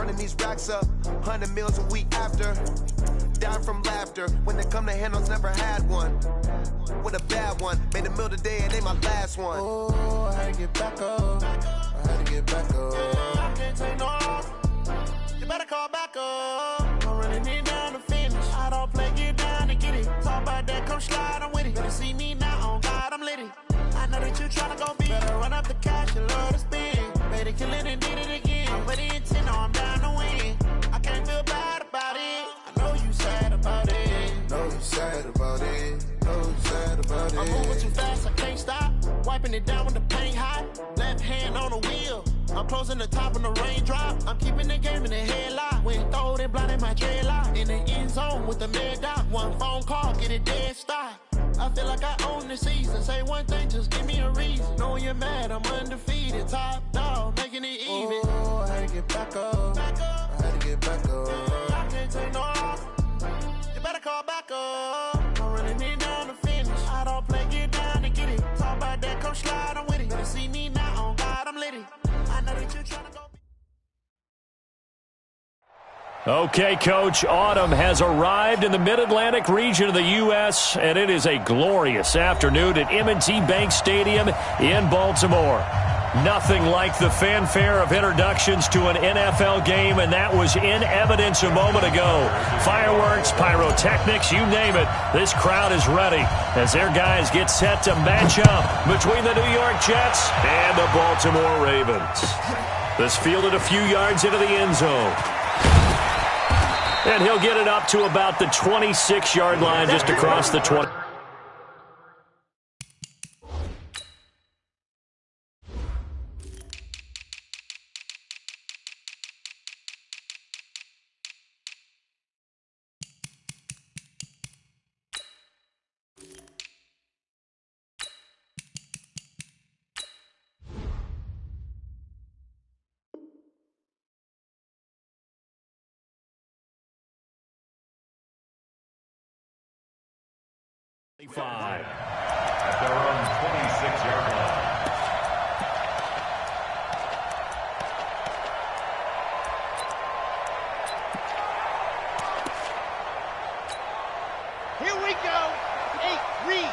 running these racks up, 100 meals a week after. Down from laughter, when they come to handles, never had one. With a bad one, made a meal today and ain't my last one. Oh, I had to get back up, I had to get back up. I can't take no loss, you better call back up. I'm running it down to finish, I don't play, get down to get it. Talk about that, come slide, I'm with it. Better see me now, on God, I'm litty. I know that you tryna go be, better run up the cash, you love to spend. Made it, kill it and did it again. I'm with the intent, I'm down to win. I can't feel bad about it. I know you sad about it. Know you sad about it. Know you sad about it. I'm moving too fast, I can't stop. Wiping it down when the paint hot. Left hand on the wheel. I'm closing the top when the raindrop. I'm keeping the game in the headlock. When throwed and blinded my dreadlock. In the end zone with the mad dot. One phone call, get it dead stop. I feel like I own the season. Say one thing, just give me a reason. Knowing you're mad, I'm undefeated. Top dog, making it even. Oh, I had to get back up. I had to get back up. I can't take no loss. You better call back up. I'm running it down to finish. I don't play, get down to get it. Talk about that, come slide, I'm with it. Better see me now, on God, I'm litty. I know that you're trying to go. Okay, Coach, autumn has arrived in the Mid-Atlantic region of the U.S., and it is a glorious afternoon at M&T Bank Stadium in Baltimore. Nothing like the fanfare of introductions to an NFL game, and that was in evidence a moment ago. Fireworks, pyrotechnics, you name it. This crowd is ready as their guys get set to match up between the New York Jets and the Baltimore Ravens. This fielded a few yards into the end zone. And he'll get it up to about the 26-yard line, just across the 20. At their own 26-yard line. Here we go. 8, read.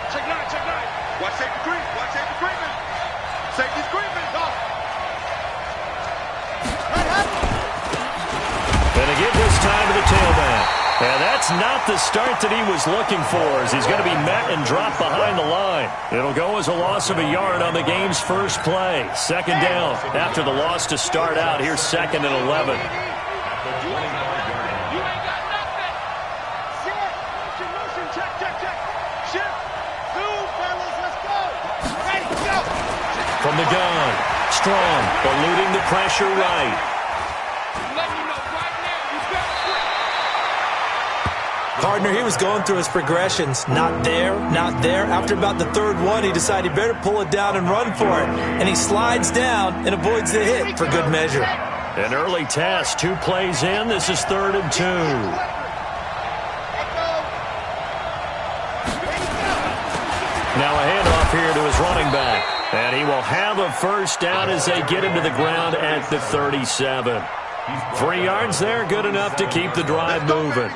Check 9, check 9. Watch safety creep. Watch safety creeping. Safety's creeping. Go. Gonna give this time to the tailback. And that's not the start that he was looking for, as he's going to be met and dropped behind the line. It'll go as a loss of a yard on the game's first play. Second down after the loss to start out. Here's 2nd and 11. You ain't got nothing. Sit. Motion. Check, check, check. Shift. Move, fellas. Let's go. Ready, go. From the gun, Strong, eluding the pressure right. Partner, he was going through his progressions. Not there, not there. After about the third one, he decided he better pull it down and run for it. And he slides down and avoids the hit for good measure. An early test, 2 plays in. This is 3rd and 2. Now a handoff here to his running back. And he will have a first down as they get him to the ground at the 37. 3 yards there, good enough to keep the drive moving.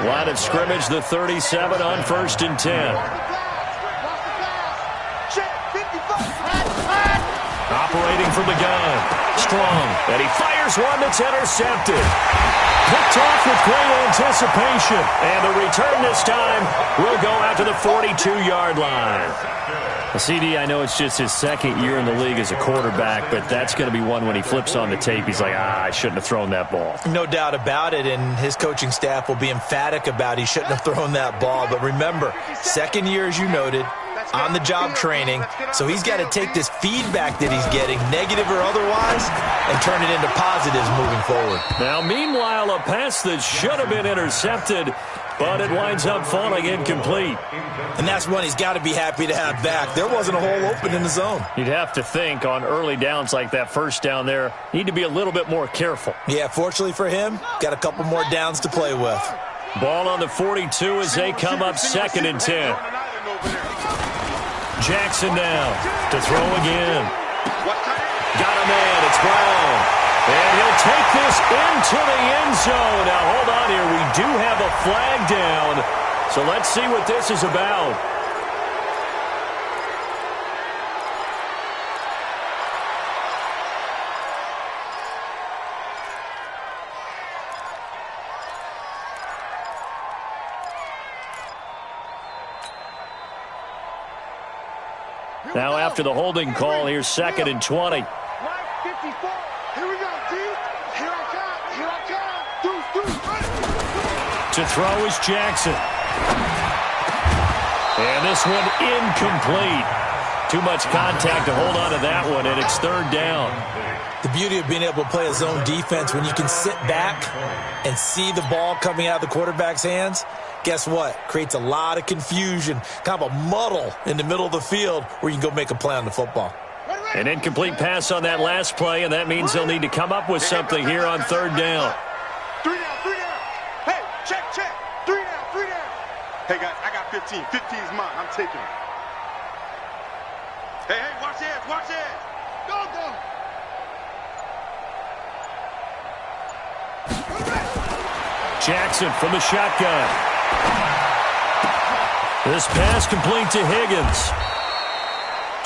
Line of scrimmage, the 37 on 1st and 10. Operating from the gun. Strong, and he fires one that's intercepted. Picked off with great anticipation. And the return this time will go out to the 42-yard line. CD, I know it's just his 2nd year in the league as a quarterback, but that's going to be one when he flips on the tape. He's like, I shouldn't have thrown that ball. No doubt about it, and his coaching staff will be emphatic about he shouldn't have thrown that ball. But remember, 2nd year, as you noted, on-the-job training, so he's got to take this feedback that he's getting, negative or otherwise, and turn it into positives moving forward. Now, meanwhile, a pass that should have been intercepted, but it winds up falling incomplete. And that's one he's got to be happy to have back. There wasn't a hole open in the zone. You'd have to think on early downs like that first down there, need to be a little bit more careful. Yeah, fortunately for him, got a couple more downs to play with. Ball on the 42 as they come up 2nd and 10. Jackson now to throw again. Got a man. It's Brian into the end zone. Now, hold on here. We do have a flag down. So let's see what this is about. Now after the holding call, here's 2nd and 20. 54. Here we go, D. Here I come. To throw is Jackson. And this one incomplete. Too much contact to hold on to that one, and it's 3rd down. The beauty of being able to play a zone defense, when you can sit back and see the ball coming out of the quarterback's hands, guess what? Creates a lot of confusion, kind of a muddle in the middle of the field where you can go make a play on the football. An incomplete pass on that last play, and that means they'll need to come up with something here on 3rd down. 3 down. Hey, check. 3 down. Hey, guys, I got 15. 15 is mine. I'm taking it. Hey, watch this. Go. Jackson from the shotgun. This pass complete to Higgins.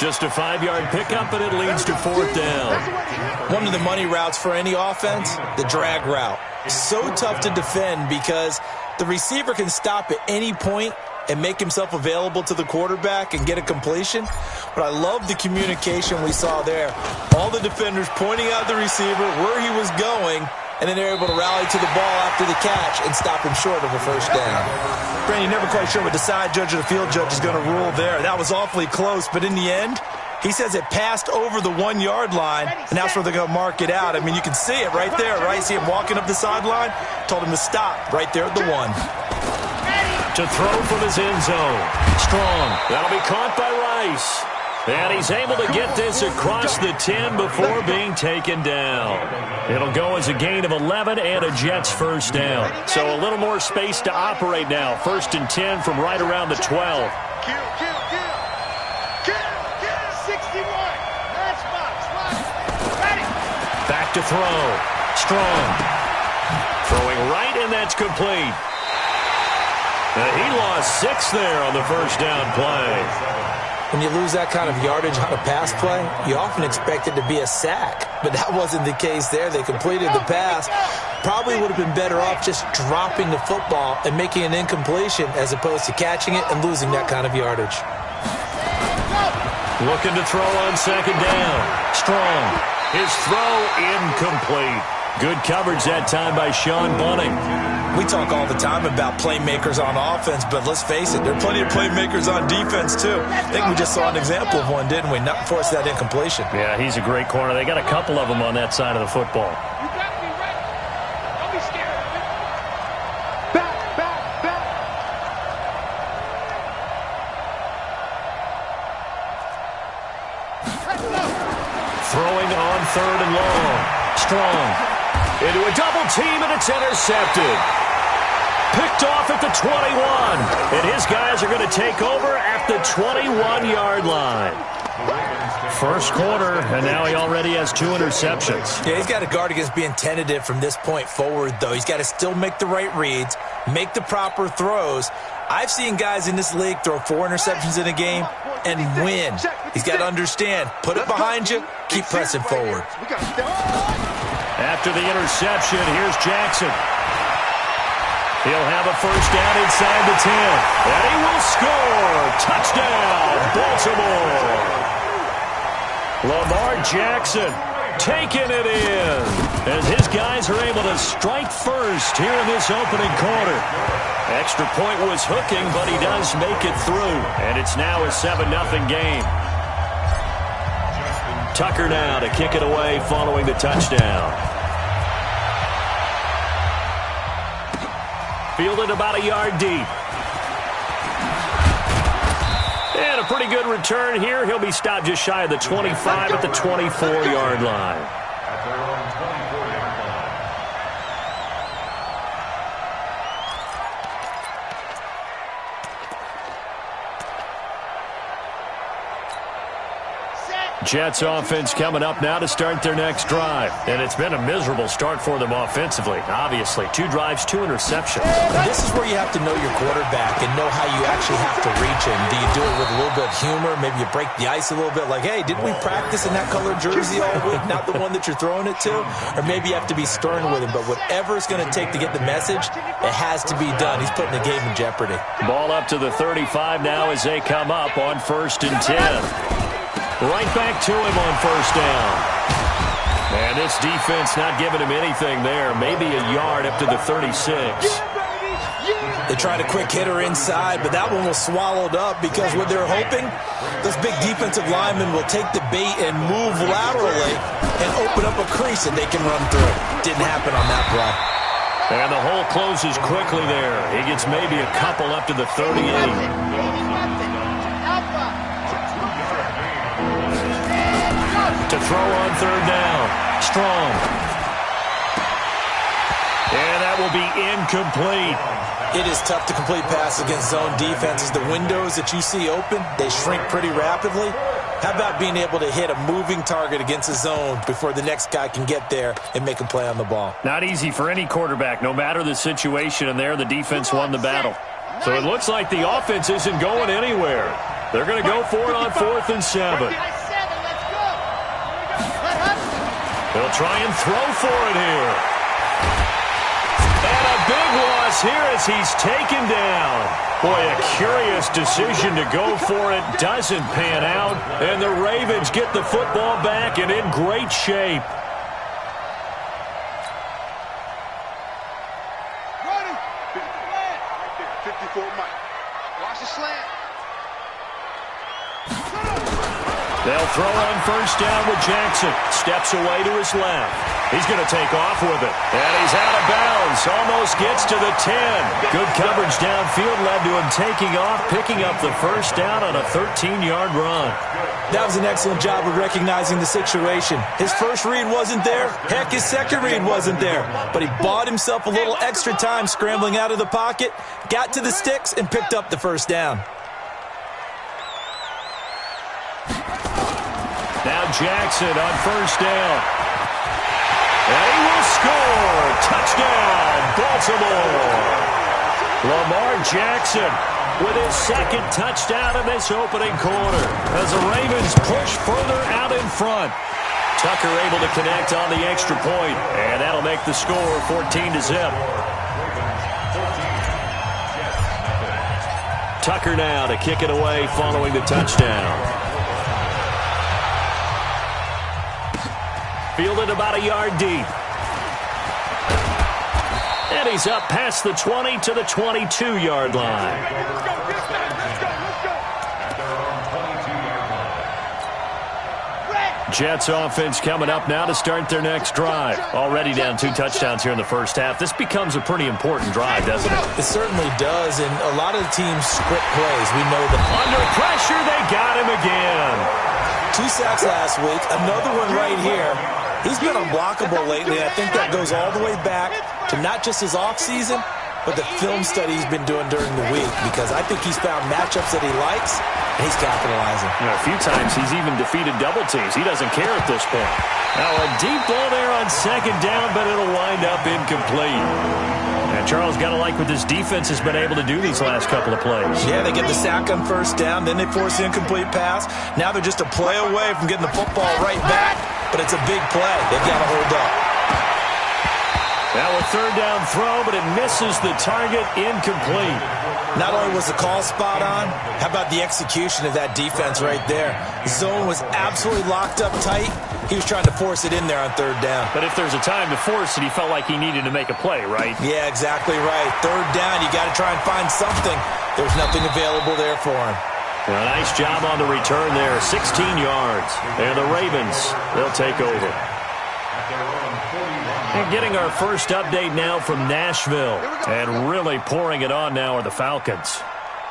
Just a 5-yard pickup, and it leads to 4th down. One of the money routes for any offense, the drag route. So tough to defend because the receiver can stop at any point and make himself available to the quarterback and get a completion. But I love the communication we saw there. All the defenders pointing out the receiver, where he was going, and then they're able to rally to the ball after the catch and stop him short of a 1st down. Brandon, you're never quite sure what the side judge or the field judge is going to rule there. That was awfully close, but in the end, he says it passed over the 1-yard line, and that's where they're going to mark it out. I mean, you can see it right there, right? See him walking up the sideline? Told him to stop right there at the 1. To throw from his end zone. Strong. That'll be caught by Rice. And he's able to get this across the 10 before being taken down. It'll go as a gain of 11 and a Jets 1st down. So a little more space to operate now. 1st and 10 from right around the 12. Kill. 61. Matchbox. Ready. Back to throw. Strong. Throwing right, and that's complete. He lost 6 there on the 1st down play. When you lose that kind of yardage on a pass play, you often expect it to be a sack. But that wasn't the case there. They completed the pass. Probably would have been better off just dropping the football and making an incompletion as opposed to catching it and losing that kind of yardage. Looking to throw on 2nd down. Strong. His throw incomplete. Good coverage that time by Sean Bunting. We talk all the time about playmakers on offense, but let's face it, there are plenty of playmakers on defense, too. I think we just saw an example of one, didn't we? Not force that incompletion. Yeah, he's a great corner. They got a couple of them on that side of the football. You got to be ready. Don't be scared of it. Back. Throwing on 3rd and long. Strong. Into a double team, and it's intercepted. Picked off at the 21. And his guys are going to take over at the 21-yard line. 1st quarter, and now he already has 2 interceptions. Yeah, he's got to guard against being tentative from this point forward, though. He's got to still make the right reads, make the proper throws. I've seen guys in this league throw 4 interceptions in a game and win. He's got to understand, put it behind you, keep pressing forward. After the interception, here's Jackson. He'll have a 1st down inside the 10. And he will score. Touchdown, Baltimore. Lamar Jackson taking it in as his guys are able to strike first here in this opening quarter. Extra point was hooking, but he does make it through. And it's now a 7-0 game. Tucker now to kick it away following the touchdown. Fielded about a yard deep. And a pretty good return here. He'll be stopped just shy of the 25 at the 24-yard line. At their own 24-yard line. Jets offense coming up now to start their next drive. And it's been a miserable start for them offensively, obviously. 2 drives, 2 interceptions. And this is where you have to know your quarterback and know how you actually have to reach him. Do you do it with a little bit of humor? Maybe you break the ice a little bit like, hey, didn't we practice in that colored jersey all week, not the one that you're throwing it to? Or maybe you have to be stern with him. But whatever it's going to take to get the message, it has to be done. He's putting the game in jeopardy. Ball up to the 35 now as they come up on 1st and 10. Right back to him on 1st down. And this defense not giving him anything there. Maybe a yard up to the 36. They tried a quick hitter inside, but that one was swallowed up because what they're hoping, those big defensive linemen will take the bait and move laterally and open up a crease that they can run through. Didn't happen on that play. And the hole closes quickly there. He gets maybe a couple up to the 38. To throw on 3rd down. Strong. And that will be incomplete. It is tough to complete passes against zone defenses. The windows that you see open, they shrink pretty rapidly. How about being able to hit a moving target against a zone before the next guy can get there and make a play on the ball? Not easy for any quarterback, no matter the situation, and there the defense won the battle. So it looks like the offense isn't going anywhere. They're going to go for it on 4th and 7. They'll try and throw for it here. And a big loss here as he's taken down. Boy, a curious decision to go for it. Doesn't pan out. And the Ravens get the football back and in great shape. Ready. 54 Mike. Watch the slant. They'll throw on 1st down with Jackson. Steps away to his left. He's going to take off with it. And he's out of bounds. Almost gets to the 10. Good coverage downfield led to him taking off, picking up the 1st down on a 13-yard run. That was an excellent job of recognizing the situation. His first read wasn't there. Heck, his second read wasn't there. But he bought himself a little extra time scrambling out of the pocket, got to the sticks, and picked up the 1st down. Now Jackson on 1st down. And he will score. Touchdown, Baltimore. Lamar Jackson with his 2nd touchdown in this opening quarter as the Ravens push further out in front. Tucker able to connect on the extra point, and that'll make the score 14-0. Tucker now to kick it away following the touchdown. Fielded about a yard deep. And he's up past the 20 to the 22-yard line. Jets offense coming up now to start their next drive. Already down 2 touchdowns here in the first half. This becomes a pretty important drive, doesn't it? It certainly does, and a lot of the teams script plays. We know that. Under pressure, they got him again. 2 sacks last week, another one right here. He's been unblockable lately, and I think that goes all the way back to not just his offseason, but the film study he's been doing during the week, because I think he's found matchups that he likes, and he's capitalizing. You know, a few times he's even defeated double teams. He doesn't care at this point. Now a deep ball there on 2nd down, but it'll wind up incomplete. And Charles, got to like what this defense has been able to do these last couple of plays. Yeah, they get the sack on 1st down, then they force the incomplete pass. Now they're just a play away from getting the football right back, but it's a big play. They've got to hold up. Now a 3rd down throw, but it misses the target, incomplete. Not only was the call spot on, how about the execution of that defense right there? The zone was absolutely locked up tight. He was trying to force it in there on 3rd down. But if there's a time to force it, he felt like he needed to make a play, right? Yeah, exactly right. 3rd down, you got to try and find something. There's nothing available there for him. Well, nice job on the return there, 16 yards. And the Ravens, they'll take over. And getting our first update now from Nashville. And really pouring it on now are the Falcons.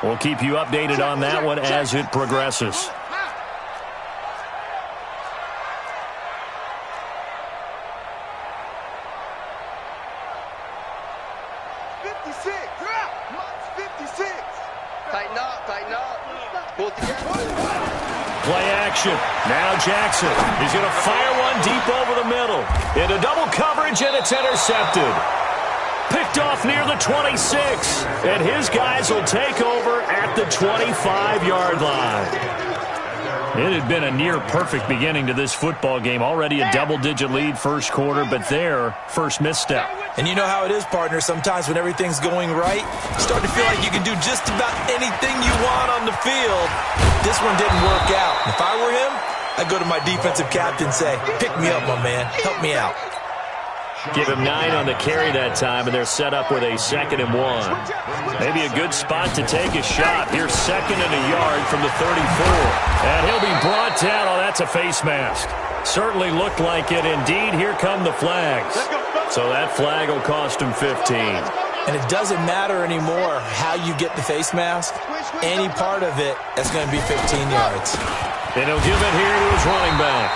We'll keep you updated on that one as it progresses. Tighten up, tighten up. Pull together. Play action. Now Jackson. He's going to fire one deep over the middle. Into double coverage, and it's intercepted. Picked off near the 26. And his guys will take over at the 25-yard line. It had been a near-perfect beginning to this football game. Already a double-digit lead first quarter, but their first misstep. And you know how it is, partner. Sometimes when everything's going right, you start to feel like you can do just about anything you want on the field. This one didn't work out. If I were him, I'd go to my defensive captain and say, pick me up, my man. Help me out. Give him 9 on the carry that time, and they're set up with a 2nd and 1. Maybe a good spot to take a shot. Here's 2nd and a yard from the 34. And he'll be brought down. Oh, that's a face mask. Certainly looked like it. Indeed, here come the flags. So that flag will cost him 15. And it doesn't matter anymore how you get the face mask. Any part of it, that's going to be 15 yards. And he'll give it here to his running back.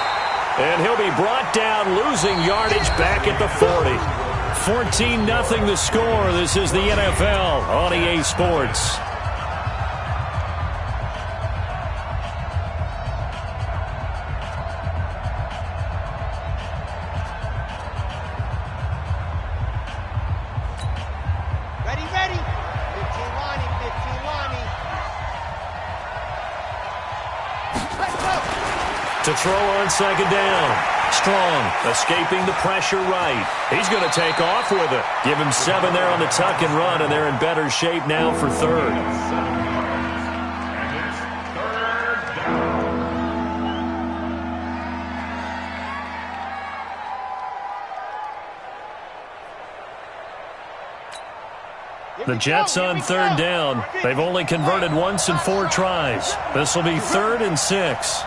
And he'll be brought down, losing yardage back at the 40. 14-0 the score. This is the NFL on EA Sports. Ready, ready. 15 Lonnie, 15 Lonnie. Let's go. To throw on 2nd down. Strong, escaping the pressure right. He's going to take off with it. Give him 7 there on the tuck and run, and they're in better shape now for 3rd. The Jets on 3rd down. They've only converted once in 4 tries. This will be 3rd and 6.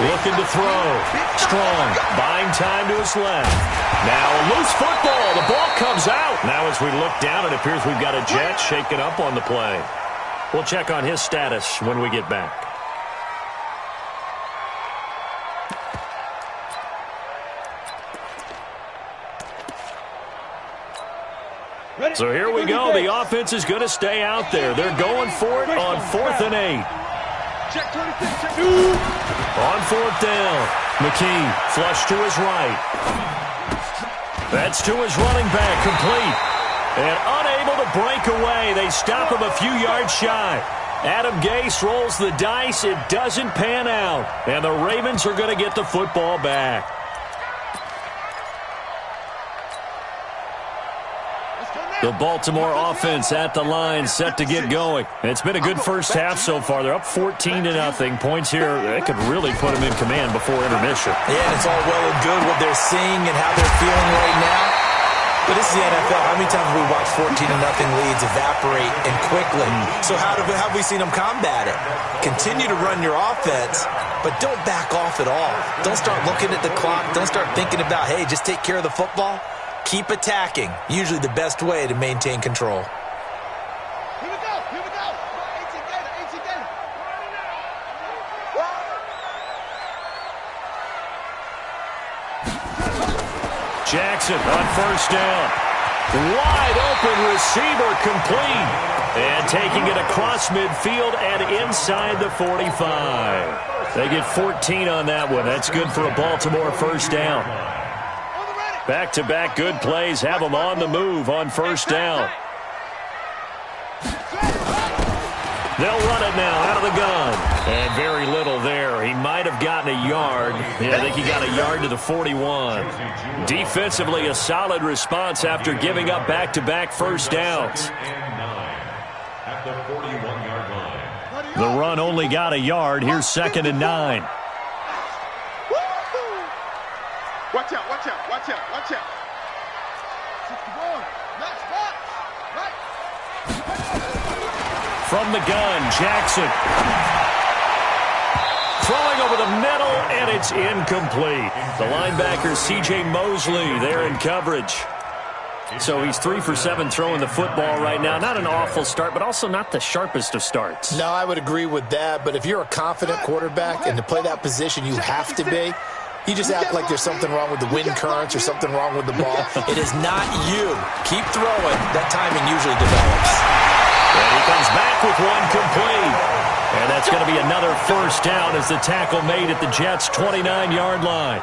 Looking to throw. Strong, buying time to his left. Now a loose football. The ball comes out. Now as we look down, it appears we've got a Jet shaking up on the play. We'll check on his status when we get back. So here we go. The offense is going to stay out there. They're going for it on 4th and 8. On 4th down. McKee flush to his right. That's to his running back, complete. And unable to break away. They stop him a few yards shy. Adam Gase rolls the dice. It doesn't pan out. And the Ravens are going to get the football back. The Baltimore offense at the line, set to get going. It's been a good first half so far. They're up 14-0. Points here, they could really put them in command before intermission. Yeah, and it's all well and good what they're seeing and how they're feeling right now. But this is the NFL. How many times have we watched 14-0 leads evaporate and quickly? So how have we seen them combat it? Continue to run your offense, but don't back off at all. Don't start looking at the clock. Don't start thinking about, hey, just take care of the football. Keep attacking. Usually the best way to maintain control. Here we go. Here we go. 18 data. Jackson on 1st down. Wide open receiver, complete. And taking it across midfield and inside the 45. They get 14 on that one. That's good for a Baltimore 1st down. Back-to-back good plays have them on the move on 1st down. They'll run it now out of the gun. And very little there. He might have gotten a yard. Yeah, I think he got a yard to the 41. Defensively, a solid response after giving up back-to-back 1st downs. At the 41-yard line. The run only got a yard. Here's 2nd and 9. Watch out, watch out, watch out, watch out. 61. Next box. Right. From the gun, Jackson. Throwing over the middle, and it's incomplete. The linebacker, C.J. Mosley, there in coverage. So he's 3 for 7 throwing the football right now. Not an awful start, but also not the sharpest of starts. No, I would agree with that. But if you're a confident quarterback and to play that position, you have to be. You just act like there's something wrong with the wind currents or something wrong with the ball. It is not you. Keep throwing. That timing usually develops. And he comes back with one complete. And that's going to be another first down as the tackle made at the Jets' 29-yard line.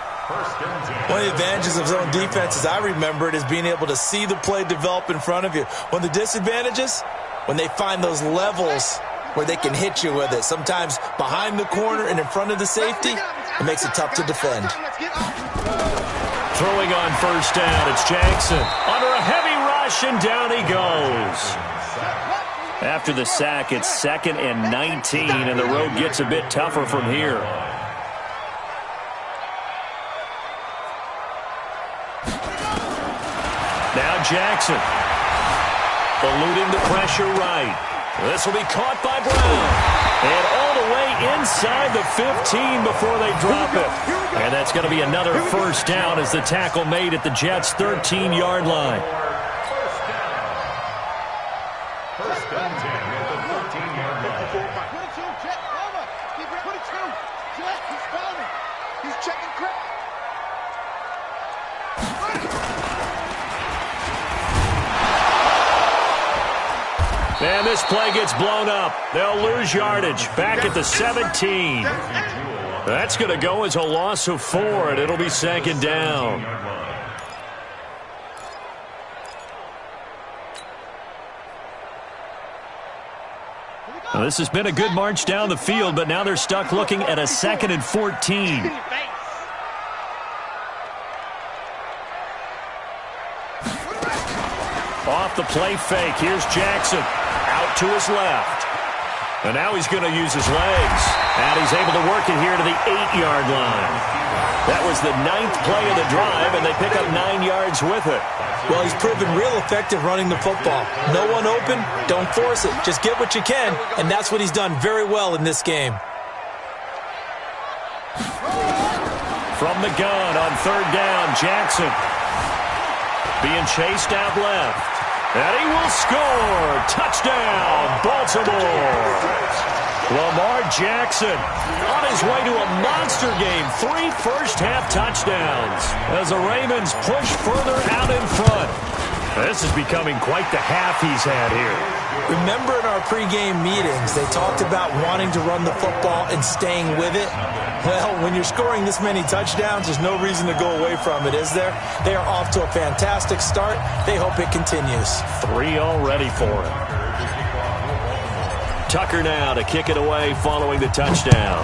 One of the advantages of zone defense, as I remember it, is being able to see the play develop in front of you. One of the disadvantages, when they find those levels where they can hit you with it, sometimes behind the corner and in front of the safety, it makes it tough to defend. Throwing on first down, it's Jackson. Under a heavy rush, and down he goes. After the sack, it's 2nd and 19, and the road gets a bit tougher from here. Now Jackson, eluding the pressure right. This will be caught by Brown. And all the way inside the 15 before they drop it. And that's going to be another first down as the tackle made at the Jets' 13-yard line. First down 10 at the 13-yard line. 22, Jet, over. 22, Jet, he's fouled. He's checking quick. And this play gets blown up. They'll lose yardage. Back at the 17. That's going to go as a loss of 4, and it'll be 2nd down. Well, this has been a good march down the field, but now they're stuck looking at a 2nd and 14. Off the play fake. Here's Jackson. Out to his left. And now he's going to use his legs. And he's able to work it here to the 8-yard line. That was the 9th play of the drive, and they pick up 9 yards with it. Well, he's proven real effective running the football. No one open, don't force it. Just get what you can, and that's what he's done very well in this game. From the gun on 3rd down, Jackson. Being chased out left. And he will score. Touchdown, Baltimore. Lamar Jackson on his way to a monster game. 3 first-half touchdowns as the Ravens push further out in front. This is becoming quite the half he's had here. Remember in our pregame meetings, they talked about wanting to run the football and staying with it? Well, when you're scoring this many touchdowns, there's no reason to go away from it, is there? They are off to a fantastic start. They hope it continues. 3 already for him. Tucker now to kick it away following the touchdown.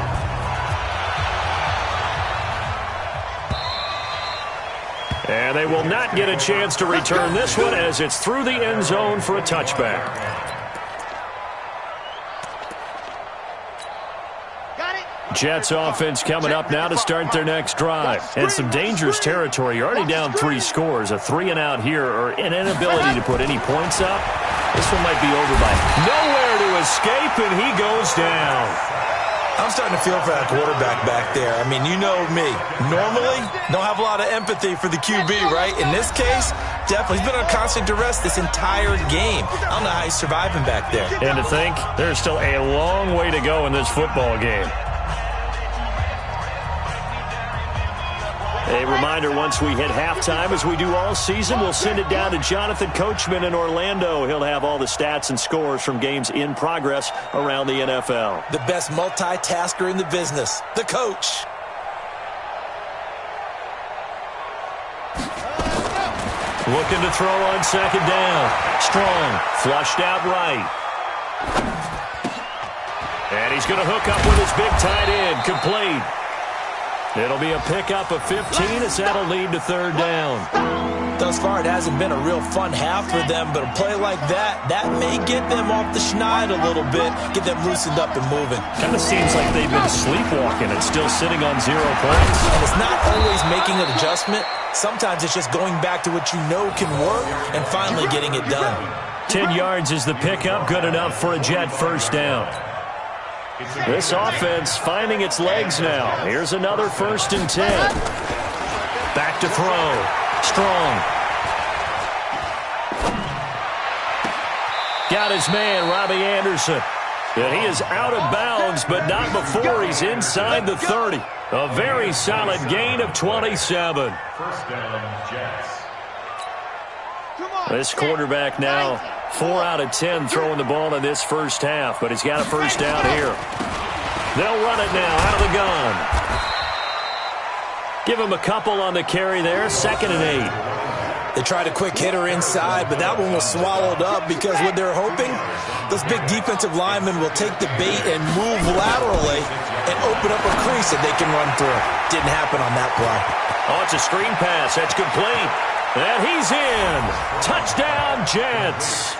And they will not get a chance to return this one as it's through the end zone for a touchback. Jets offense coming up now to start their next drive. And some dangerous territory. You're already down 3 scores. A 3-and-out here or an inability to put any points up. This one might be over by nowhere to escape, and he goes down. I'm starting to feel for that quarterback back there. I mean, you know me. Normally, don't have a lot of empathy for the QB, right? In this case, definitely. He's been on constant duress this entire game. I don't know how he's surviving back there. And to think, there's still a long way to go in this football game. A reminder, once we hit halftime, as we do all season, we'll send it down to Jonathan Coachman in Orlando. He'll have all the stats and scores from games in progress around the NFL. The best multitasker in the business, the coach. Looking to throw on 2nd down. Strong, flushed out right. And he's going to hook up with his big tight end, complete. It'll be a pickup of 15 as that'll lead to 3rd down. Thus far, it hasn't been a real fun half for them, but a play like that may get them off the schneid a little bit, get them loosened up and moving. Kind of seems like they've been sleepwalking and still sitting on 0 points. And it's not always making an adjustment. Sometimes it's just going back to what you know can work and finally getting it done. 10 yards is the pickup, good enough for a Jet first down. This offense finding its legs now. Here's another 1st and 10. Back to throw. Strong. Got his man, Robbie Anderson. And he is out of bounds, but not before he's inside the 30. A very solid gain of 27. First down, Jets. This quarterback now 4 out of 10 throwing the ball in this first half, but he's got a first down here. They'll run it now out of the gun. Give him a couple on the carry there, 2nd and 8. They tried a quick hitter inside, but that one was swallowed up because what they're hoping, those big defensive linemen will take the bait and move laterally and open up a crease that they can run through. Didn't happen on that play. Oh, it's a screen pass. That's complete. And he's in. Touchdown, Jets.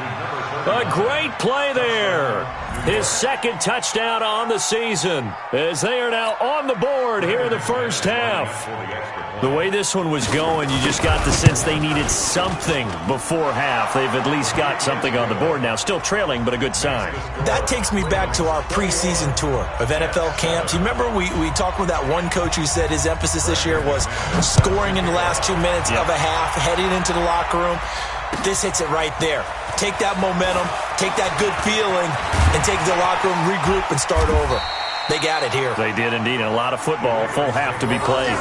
A great play there. His 2nd touchdown on the season as they are now on the board here in the first half. The way this one was going, you just got the sense they needed something before half. They've at least got something on the board now. Still trailing, but a good sign. That takes me back to our preseason tour of NFL camps. You remember we talked with that one coach who said his emphasis this year was scoring in the last 2 minutes of a half, heading into the locker room. This hits it right there. Take that momentum, take that good feeling, and take the locker room, regroup, and start over. They got it here. They did indeed. A lot of football, full half to be played.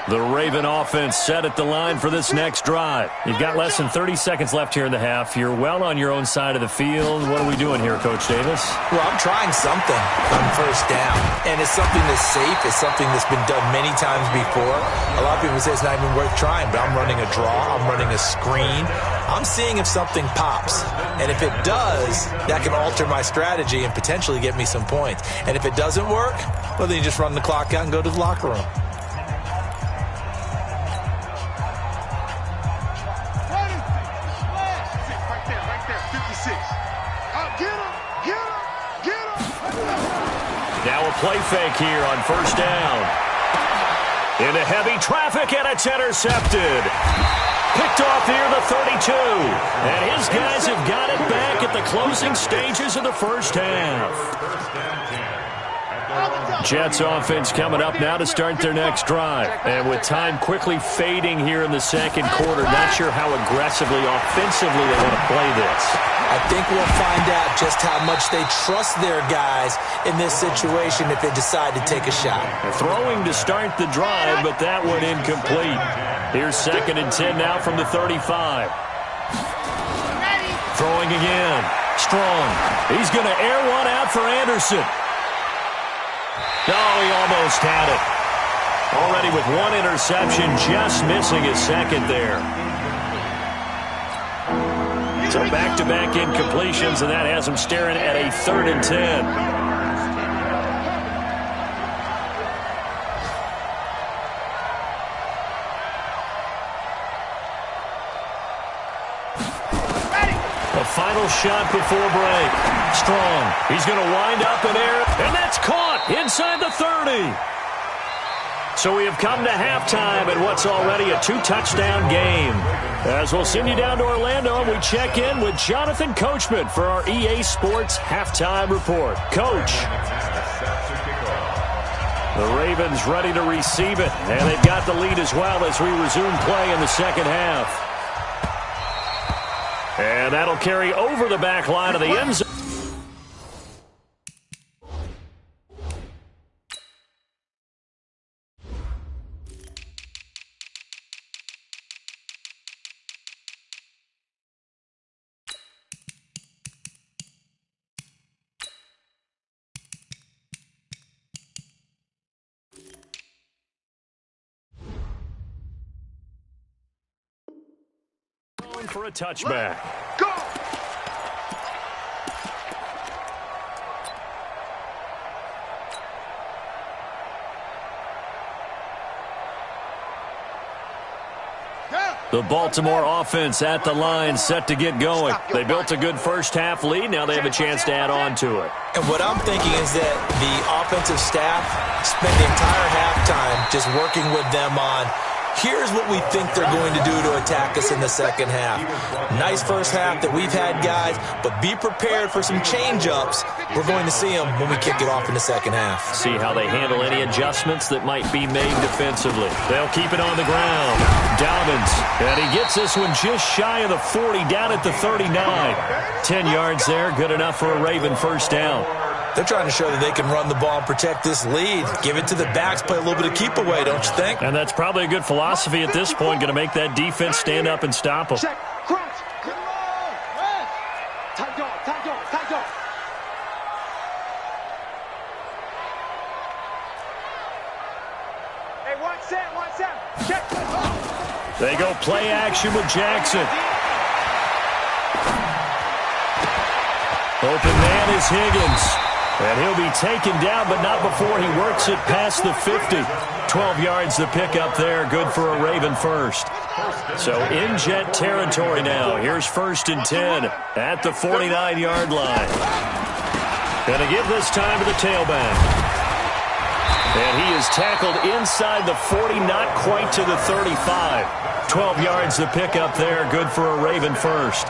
The Raven offense set at the line for this next drive. You've got less than 30 seconds left here in the half. You're well on your own side of the field. What are we doing here, Coach Davis? Well, I'm trying something on first down, and it's something that's safe. It's something that's been done many times before. A lot of people say it's not even worth trying, but I'm running a draw. I'm running a screen. I'm seeing if something pops, and if it does, that can alter my strategy and potentially get me some points. And if it doesn't work, well, then you just run the clock out and go to the locker room. Now a play fake here on first down. Into heavy traffic, and it's intercepted. Picked off near the 32. And his guys have got it back at the closing stages of the first half. Jets offense coming up now to start their next drive. And with time quickly fading here in the second quarter, not sure how aggressively, offensively they want to play this. I think we'll find out just how much they trust their guys in this situation if they decide to take a shot. Throwing to start the drive, but that one incomplete. Here's 2nd and 10 now from the 35. Throwing again. Strong. He's going to air one out for Anderson. Oh, he almost had it. Already with one interception, just missing his 2nd there. So back-to-back incompletions, and that has him staring at a 3rd and 10. A final shot before break. Strong. He's going to wind up in air, and that's caught inside the 30. So we have come to halftime in what's already a 2-touchdown game. As we'll send you down to Orlando, and we check in with Jonathan Coachman for our EA Sports Halftime Report. Coach. The Ravens ready to receive it, and they've got the lead as well as we resume play in the second half. And that'll carry over the back line of the end zone. For a touchback. Go! The Baltimore offense at the line, set to get going. They built a good first-half lead. Now they have a chance to add on to it. And what I'm thinking is that the offensive staff spent the entire halftime just working with them on, here's what we think they're going to do to attack us in the second half. Nice first half that we've had, guys, but be prepared for some change-ups. We're going to see them when we kick it off in the second half. See how they handle any adjustments that might be made defensively. They'll keep it on the ground. Dobbins, and he gets this one just shy of the 40, down at the 39. 10 yards there, good enough for a Raven first down. They're trying to show that they can run the ball and protect this lead. Give it to the backs, play a little bit of keep away, don't you think? And that's probably a good philosophy at this point, going to make that defense stand up and stop them. Check, crouch, good roll, rest. Tight dog, tight dog, tight dog. Hey, one set, check. They go play action with Jackson. Open man is Higgins. And he'll be taken down, but not before he works it past the 50. 12 yards the pickup there. Good for a Raven first. So in Jet territory now. Here's 1st and 10 at the 49-yard line. Going to give this time to the tailback. And he is tackled inside the 40, not quite to the 35. 12 yards the pickup there. Good for a Raven first.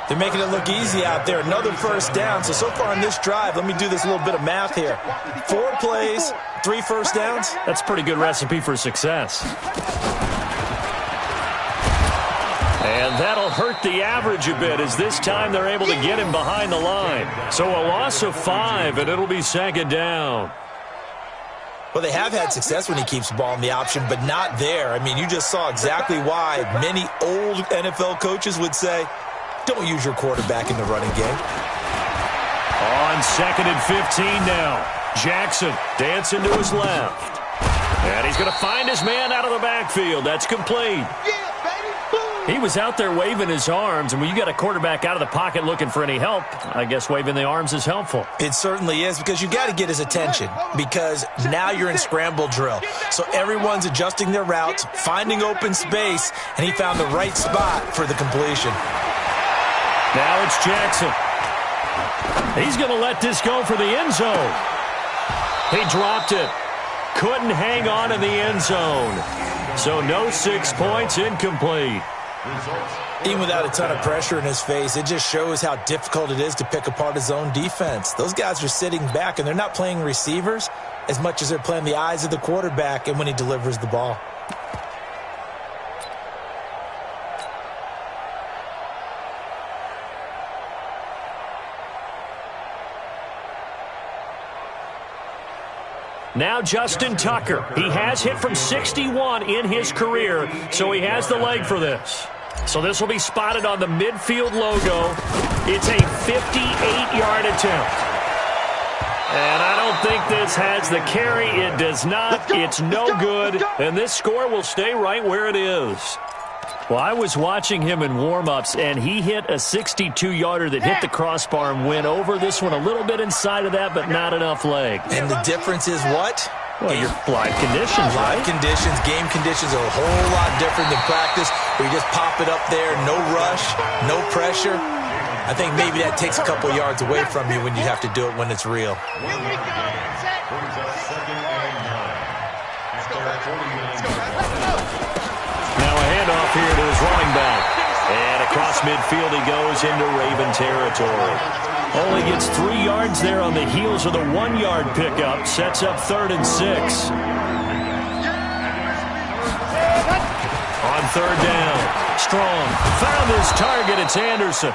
They're making it look easy out there. Another first down. So far in this drive, let me do this little bit of math here. 4 plays, 3 first downs. That's a pretty good recipe for success. And that'll hurt the average a bit as this time they're able to get him behind the line. So a loss of 5, and it'll be 2nd down. Well, they have had success when he keeps the ball in the option, but not there. I mean, you just saw exactly why many old NFL coaches would say, don't use your quarterback in the running game. On 2nd and 15 now. Jackson dancing to his left. And he's going to find his man out of the backfield. That's complete. He was out there waving his arms, and when you got a quarterback out of the pocket looking for any help, I guess waving the arms is helpful. It certainly is, because you got to get his attention, because now you're in scramble drill. So everyone's adjusting their routes, finding open space, and he found the right spot for the completion. Now it's Jackson. He's going to let this go for the end zone. He dropped it. Couldn't hang on in the end zone. So no 6 points, incomplete. Even without a ton of pressure in his face, it just shows how difficult it is to pick apart his own defense. Those guys are sitting back, and they're not playing receivers as much as they're playing the eyes of the quarterback and when he delivers the ball. Now Justin Tucker. He has hit from 61 in his career, so he has the leg for this. So this will be spotted on the midfield logo. It's a 58-yard attempt. And I don't think this has the carry. It does not. It's no good. And this score will stay right where it is. Well, I was watching him in warm-ups, and he hit a 62-yarder that hit the crossbar and went over. This one a little bit inside of that, but not enough leg. And the difference is what? Well, your live conditions, right? Live conditions, game conditions are a whole lot different than practice, where you just pop it up there, no rush, no pressure. I think maybe that takes a couple yards away from you when you have to do it when it's real. Now a handoff here to his running back. And across midfield he goes into Raven territory. Only gets 3 yards there on the heels of the 1-yard pickup. Sets up 3rd and 6. On 3rd down. Strong found his target. It's Anderson.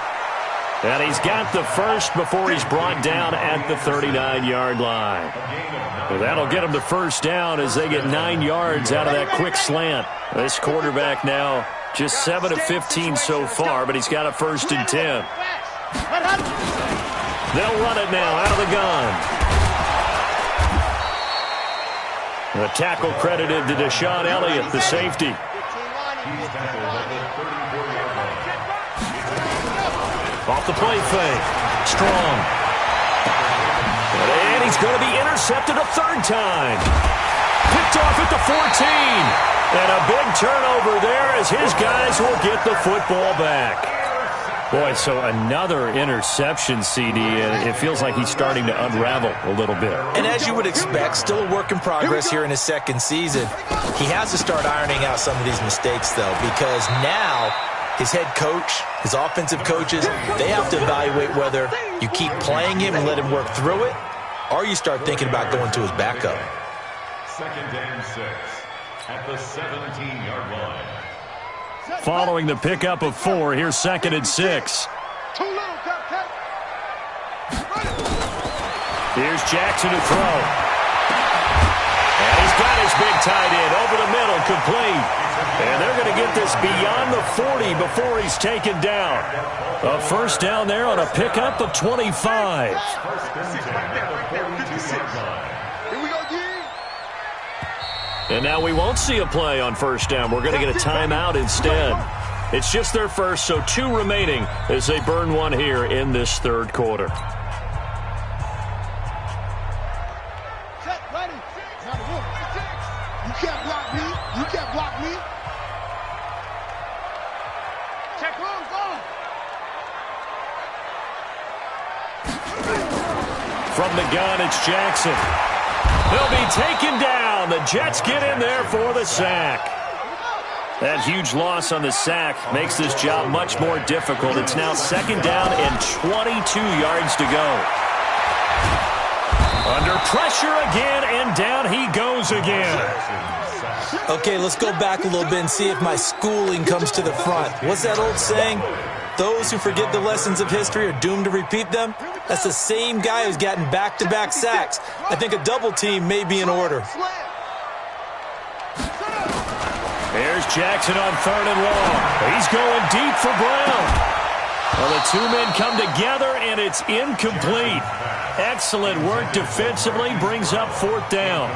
And he's got the first before he's brought down at the 39-yard line. Well, that'll get him the first down as they get 9 yards out of that quick slant. This quarterback now just 7 of 15 so far, but he's got a 1st and 10. They'll run it now out of the gun. The tackle credited to Deshaun Elliott, the safety. Off the play fake. Strong. And he's going to be intercepted a 3rd time. Picked off at the 14. And a big turnover there as his guys will get the football back. Boy, so another interception, CD, and it feels like he's starting to unravel a little bit. And as you would expect, still a work in progress here in his 2nd season. He has to start ironing out some of these mistakes, though, because now his head coach, his offensive coaches, they have to evaluate whether you keep playing him and let him work through it, or you start thinking about going to his backup. 2nd and 6 at the 17-yard line. Following the pickup of 4, here's 2nd and 6. Here's Jackson to throw. And he's got his big tight end over the middle, complete. And they're going to get this beyond the 40 before he's taken down. A first down there on a pickup of 25. And now we won't see a play on first down. We're going to get a timeout instead. It's just their first, so 2 remaining as they burn one here in this third quarter. You can't block me. You can't block me. Check room, go. From the gun, it's Jackson. He'll be taken down. The Jets get in there for the sack. That huge loss on the sack makes this job much more difficult. It's now second down and 22 yards to go. Under pressure again, and down he goes again. Okay, let's go back a little bit and see if my schooling comes to the front. What's that old saying? Those who forget the lessons of history are doomed to repeat them. That's the same guy who's gotten back-to-back sacks. I think a double team may be in order. There's Jackson on 3rd and long. He's going deep for Brown. Well, the 2 men come together, and it's incomplete. Excellent work defensively, brings up 4th down.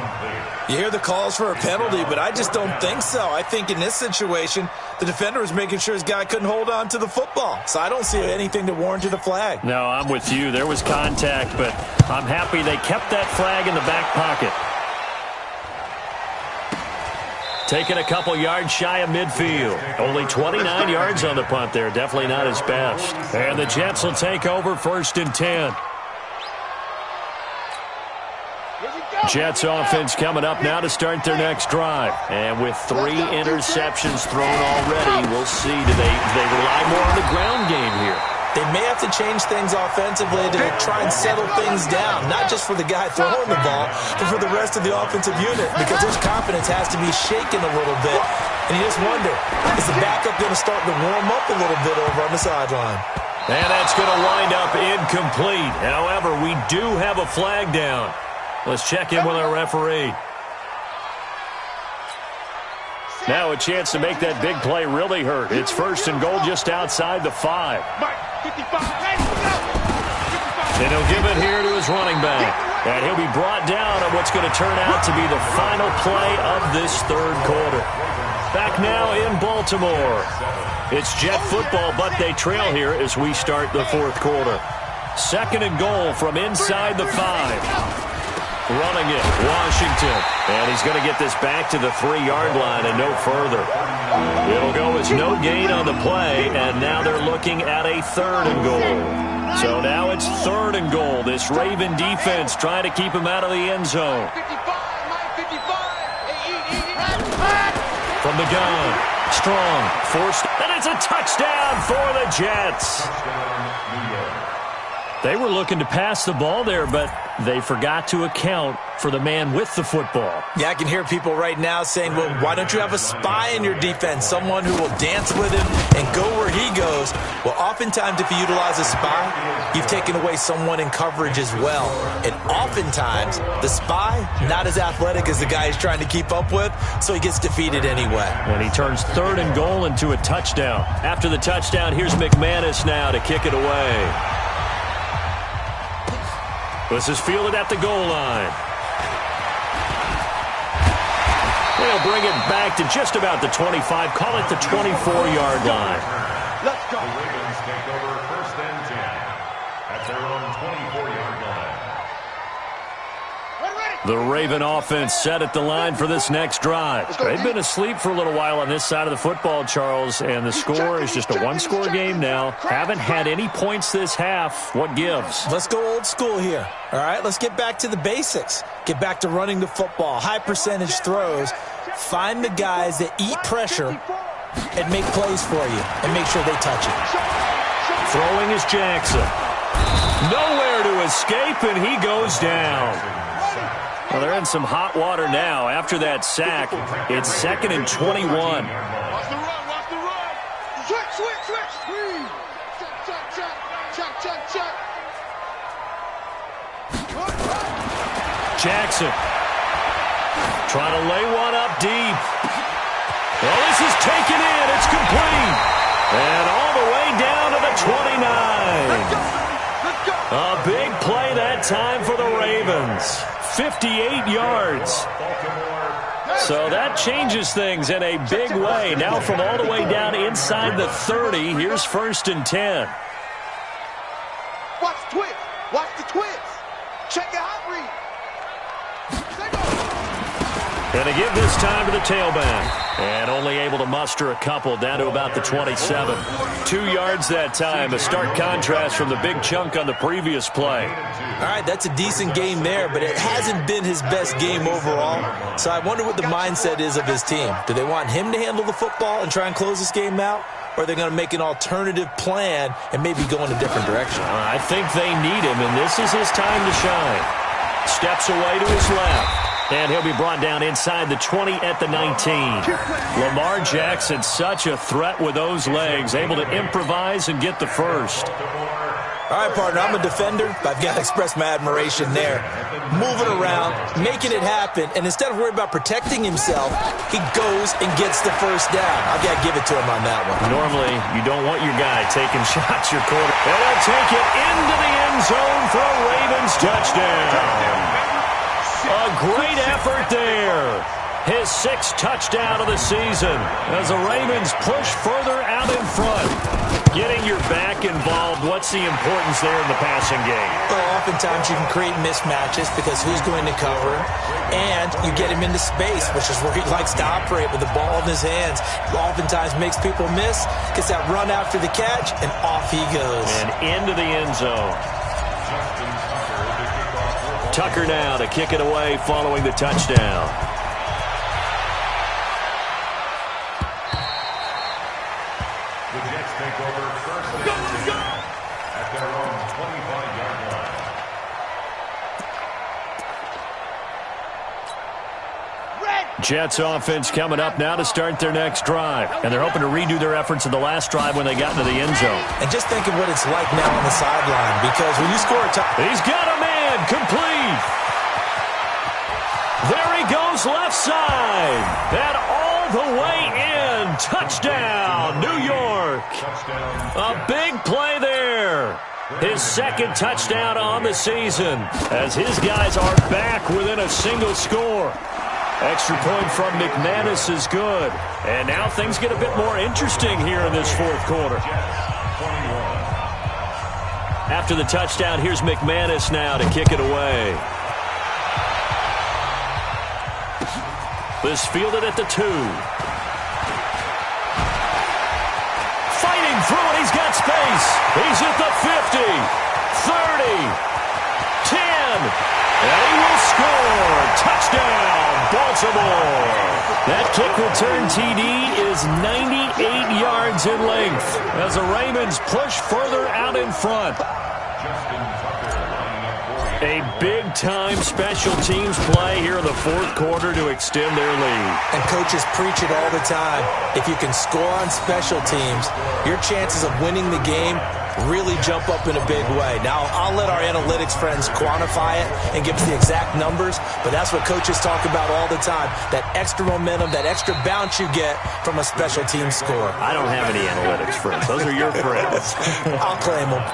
You hear the calls for a penalty, but I just don't think so. I think in this situation, the defender was making sure his guy couldn't hold on to the football. So I don't see anything to warrant a flag. No, I'm with you. There was contact, but I'm happy they kept that flag in the back pocket. Taking a couple yards shy of midfield. Only 29 yards on the punt there. Definitely not his best. And the Jets will take over 1st and 10. Jets offense coming up now to start their next drive. And with 3 interceptions thrown already, we'll see. Do they rely more on the ground game here? They may have to change things offensively to try and settle things down, not just for the guy throwing the ball, but for the rest of the offensive unit, because his confidence has to be shaken a little bit. And you just wonder, is the backup going to start to warm up a little bit over on the sideline? And that's going to wind up incomplete. However, we do have a flag down. Let's check in with our referee. Now a chance to make that big play really hurt. It's 1st and goal just outside the 5. And he'll give it here to his running back. And he'll be brought down on what's going to turn out to be the final play of this third quarter. Back now in Baltimore. It's Jet football, but they trail here as we start the 4th quarter. 2nd and goal from inside the 5. Running it, Washington. And he's going to get this back to the 3-yard line and no further. It'll go as no gain on the play, and now they're looking at a 3rd and goal. So now it's 3rd and goal. This Raven defense trying to keep him out of the end zone. From the gun, Strong, forced, and it's a touchdown for the Jets. They were looking to pass the ball there, but they forgot to account for the man with the football. Yeah, I can hear people right now saying, well, why don't you have a spy in your defense, someone who will dance with him and go where he goes? Well, oftentimes if you utilize a spy, you've taken away someone in coverage as well. And oftentimes, the spy, not as athletic as the guy he's trying to keep up with, so he gets defeated anyway. And he turns 3rd and goal into a touchdown. After the touchdown, here's McManus now to kick it away. This is fielded at the goal line. They'll bring it back to just about the 25. Call it the 24-yard line. Let's go. The Ravens take over 1st and 10 at their own 24-yard line. The Raven offense set at the line for this next drive. They've been asleep for a little while on this side of the football, Charles, and the score is just a one-score game now. Haven't had any points this half. What gives? Let's go old school here. All right, let's get back to the basics. Get back to running the football, high percentage throws. Find the guys that eat pressure and make plays for you and make sure they touch it. Throwing is Jackson. Nowhere to escape, and he goes down. Well, they're in some hot water now. After that sack, it's 2nd and 21. Watch the run, watch the run. Switch. Check. Jackson. Trying to lay one up deep. Well, this is taken in. It's complete. And all the way down to the 29. A big play that time for the Ravens. 58 yards. So that changes things in a big way. Now from all the way down inside the 30, here's 1st and 10. Watch the twist. Watch the twist. Check it out, read. Going to give this time to the tailback. And only able to muster a couple down to about the 27. 2 yards that time. A stark contrast from the big chunk on the previous play. All right, that's a decent game there, but it hasn't been his best game overall. So I wonder what the mindset is of his team. Do they want him to handle the football and try and close this game out? Or are they going to make an alternative plan and maybe go in a different direction? I think they need him, and this is his time to shine. Steps away to his left. And he'll be brought down inside the 20 at the 19. Lamar Jackson, such a threat with those legs, able to improvise and get the first. All right, partner, I'm a defender, but I've got to express my admiration there. Moving around, making it happen, and instead of worrying about protecting himself, he goes and gets the first down. I've got to give it to him on that one. Normally, you don't want your guy taking shots your quarter. And he'll take it into the end zone for a Ravens touchdown. A great effort there. His 6th touchdown of the season as the Ravens push further out in front. Getting your back involved, what's the importance there in the passing game? Well, oftentimes you can create mismatches because who's going to cover him? And you get him into space, which is where he likes to operate with the ball in his hands. Oftentimes makes people miss, gets that run after the catch, and off he goes. And into the end zone. Tucker now to kick it away following the touchdown. The Jets take over 1st and 10 at their own 25-yard line. Jets offense coming up now to start their next drive. And they're hoping to redo their efforts in the last drive when they got into the end zone. And just think of what it's like now on the sideline, because when you score a touchdown, he's got a man complete. There he goes left side. And all the way in. Touchdown, New York. A big play there. His 2nd touchdown on the season as his guys are back within a single score. Extra point from McManus is good. And now things get a bit more interesting here in this 4th quarter. After the touchdown, here's McManus now to kick it away. This fielded at the 2. Fighting through it, he's got space. He's at the 50, 30, 10, and he will score. Touchdown, Baltimore. That kick return TD is 98 yards in length as the Ravens push further out in front. A big-time special teams play here in the 4th quarter to extend their lead. And coaches preach it all the time. If you can score on special teams, your chances of winning the game really jump up in a big way. Now, I'll let our analytics friends quantify it and give us the exact numbers, but that's what coaches talk about all the time, that extra momentum, that extra bounce you get from a special team score. I don't have any analytics friends. Those are your friends. I'll claim them.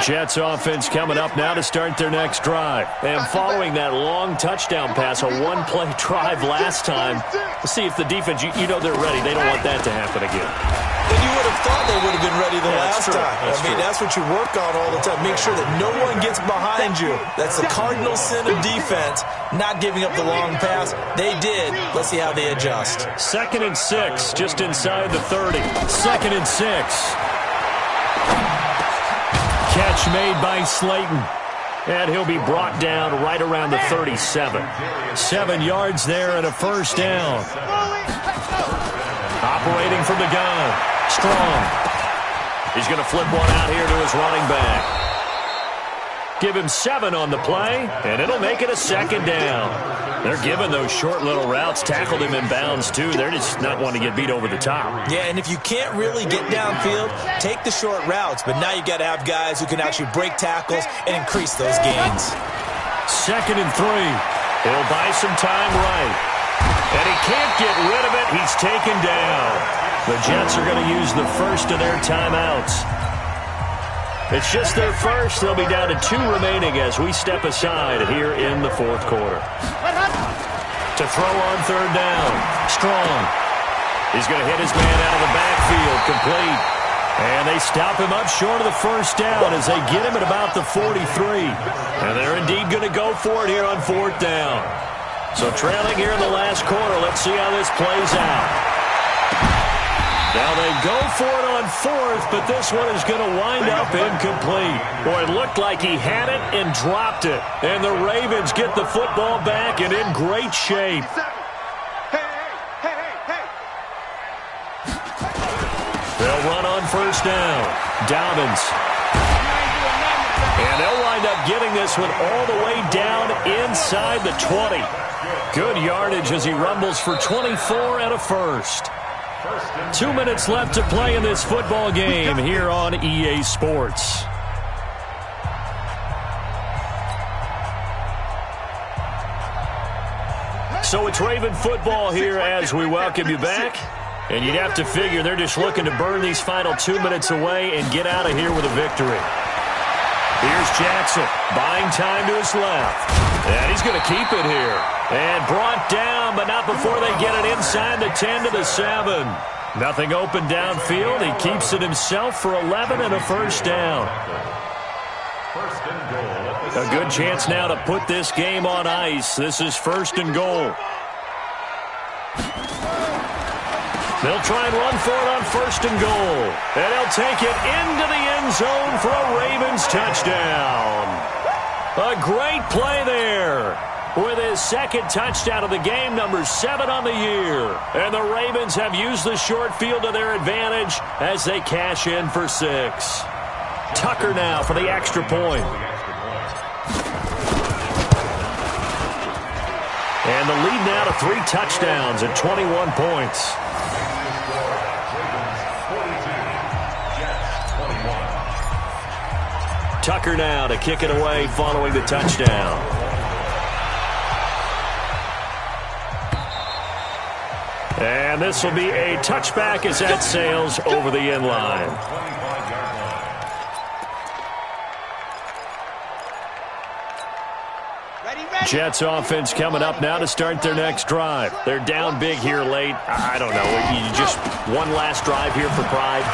Jets offense coming up now to start their next drive. And following that long touchdown pass, a one-play drive last time, let's see if the defense, you know they're ready. They don't want that to happen again. And you would have thought they would have been ready the last time. That's what you work on all the time. Make sure that no one gets behind you. That's the cardinal sin of defense, not giving up the long pass. They did. Let's see how they adjust. 2nd and 6, just inside the 30. 2nd and 6. Catch made by Slayton. And he'll be brought down right around the 37. 7 yards there and a first down. Operating from the gun. Strong. He's going to flip one out here to his running back. Give him 7 on the play, and it'll make it a 2nd down. They're giving those short little routes, tackled him in bounds, too. They're just not wanting to get beat over the top. Yeah, and if you can't really get downfield, take the short routes. But now you got to have guys who can actually break tackles and increase those gains. 2nd and 3. He'll buy some time right. And he can't get rid of it. He's taken down. The Jets are going to use the first of their timeouts. It's just their first. They'll be down to 2 remaining as we step aside here in the 4th quarter. To throw on 3rd down. Strong. He's going to hit his man out of the backfield. Complete. And they stop him up short of the 1st down as they get him at about the 43. And they're indeed going to go for it here on 4th down. So trailing here in the last quarter. Let's see how this plays out. Now they go for it on 4th, but this one is going to wind up incomplete. Boy, it looked like he had it and dropped it. And the Ravens get the football back and in great shape. They'll run on 1st down. Dobbins. And they'll wind up getting this one all the way down inside the 20. Good yardage as he rumbles for 24 and a first. 2 minutes left to play in this football game here on EA Sports. So it's Raven football here as we welcome you back. And you'd have to figure they're just looking to burn these final 2 minutes away and get out of here with a victory. Here's Jackson, buying time to his left. And he's going to keep it here. And brought down, but not before they get it inside the 10 to the 7. Nothing open downfield. He keeps it himself for 11 and a first down. A good chance now to put this game on ice. This is 1st and goal. They'll try and run for it on 1st and goal. And they'll take it into the end zone for a Ravens touchdown. A great play there. With his 2nd touchdown of the game, number 7 on the year. And the Ravens have used the short field to their advantage as they cash in for 6. Tucker now for the extra point. And the lead now to 3 touchdowns at 21 points. Tucker now to kick it away following the touchdown. And this will be a touchback as that sails over the end line. Jets offense coming up now to start their next drive. They're down big here late. I don't know. You just one last drive here for pride.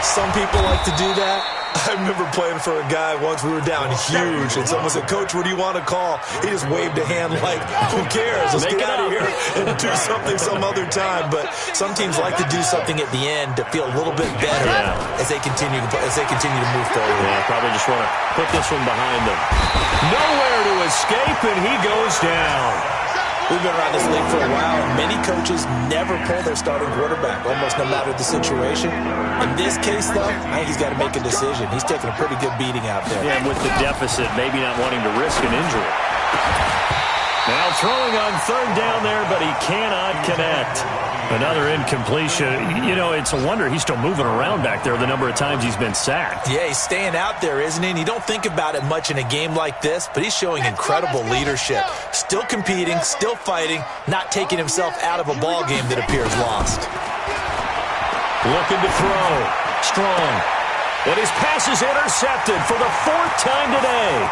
Some people like to do that. I remember playing for a guy once. We were down huge, and someone said, "Coach, what do you want to call?" He just waved a hand like, "Who cares? Let's get out of here and do something some other time." But some teams like to do something at the end to feel a little bit better as they continue to move forward. Yeah, probably just want to put this one behind them. Nowhere to escape, and he goes down. We've been around this league for a while, and many coaches never pull their starting quarterback, almost no matter the situation. In this case, though, I think he's got to make a decision. He's taking a pretty good beating out there. Yeah, and with the deficit, maybe not wanting to risk an injury. Now throwing on 3rd down there, but he cannot connect. Another incompletion. You know, it's a wonder he's still moving around back there the number of times he's been sacked. Yeah, he's staying out there, isn't he? And you don't think about it much in a game like this, but he's showing incredible leadership. Still competing, still fighting, not taking himself out of a ball game that appears lost. Looking to throw. Strong. And his pass is intercepted for the 4th time today.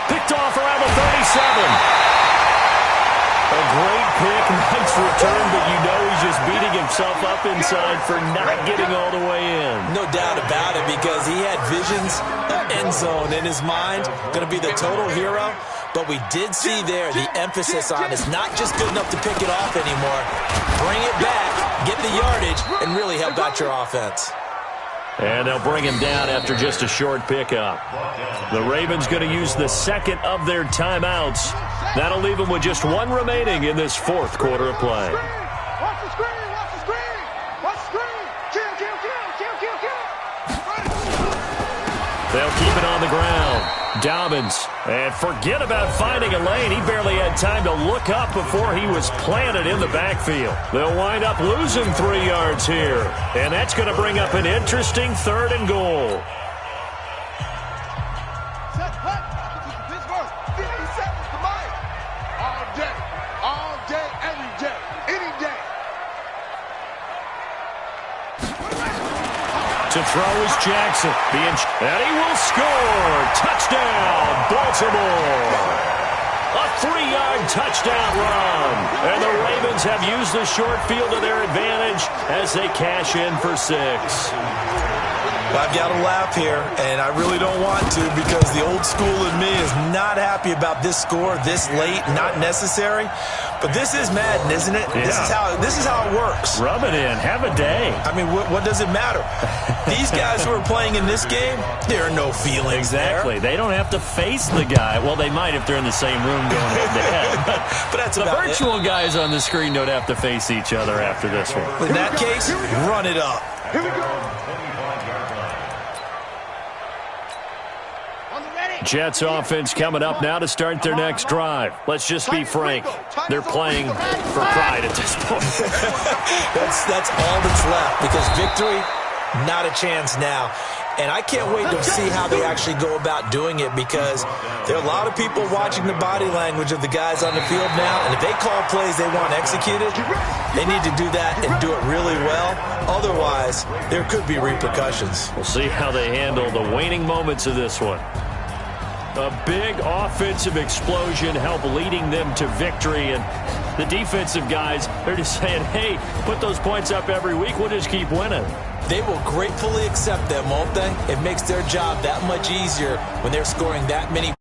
Picked off around the 37. A great pick, nice return, but you know he's just beating himself up inside for not getting all the way in. No doubt about it, because he had visions of end zone in his mind, going to be the total hero. But we did see there the emphasis on it's not just good enough to pick it off anymore. Bring it back, get the yardage, and really help out your offense. And they'll bring him down after just a short pickup. The Ravens going to use the 2nd of their timeouts. That'll leave them with just 1 remaining in this 4th quarter of play. Watch the screen! Watch the screen! Watch the screen! Kill, kill, kill, kill, kill, kill! They'll keep it on the ground. Dobbins. And forget about finding a lane. He barely had time to look up before he was planted in the backfield. They'll wind up losing 3 yards here. And that's going to bring up an interesting 3rd and goal. Set, what? Pittsburgh, 50 seconds to mine. All day, every day, any day. To throw is Jackson. And he will score. Touchdown, Baltimore. A 3-yard touchdown run. And the Ravens have used the short field to their advantage as they cash in for 6. I've got to laugh here, and I really don't want to because the old school in me is not happy about this score this late, not necessary. But this is Madden, isn't it? Yeah. This is how it works. Rub it in. Have a day. I mean, what does it matter? These guys who are playing in this game, there are no feelings Exactly. there. They don't have to face the guy. Well, they might if they're in the same room going head-to-head. But that's the about virtual guys on the screen don't have to face each other after this one. In that case, run it up. Here we go. Jets offense coming up now to start their next drive. Let's just be frank. They're playing for pride at this point. That's all that's left because victory, not a chance now. And I can't wait to see how they actually go about doing it because there are a lot of people watching the body language of the guys on the field now. And if they call plays they want executed, they need to do that and do it really well. Otherwise, there could be repercussions. We'll see how they handle the waning moments of this one. A big offensive explosion helped leading them to victory. And the defensive guys, they're just saying, hey, put those points up every week. We'll just keep winning. They will gratefully accept them, won't they? It makes their job that much easier when they're scoring that many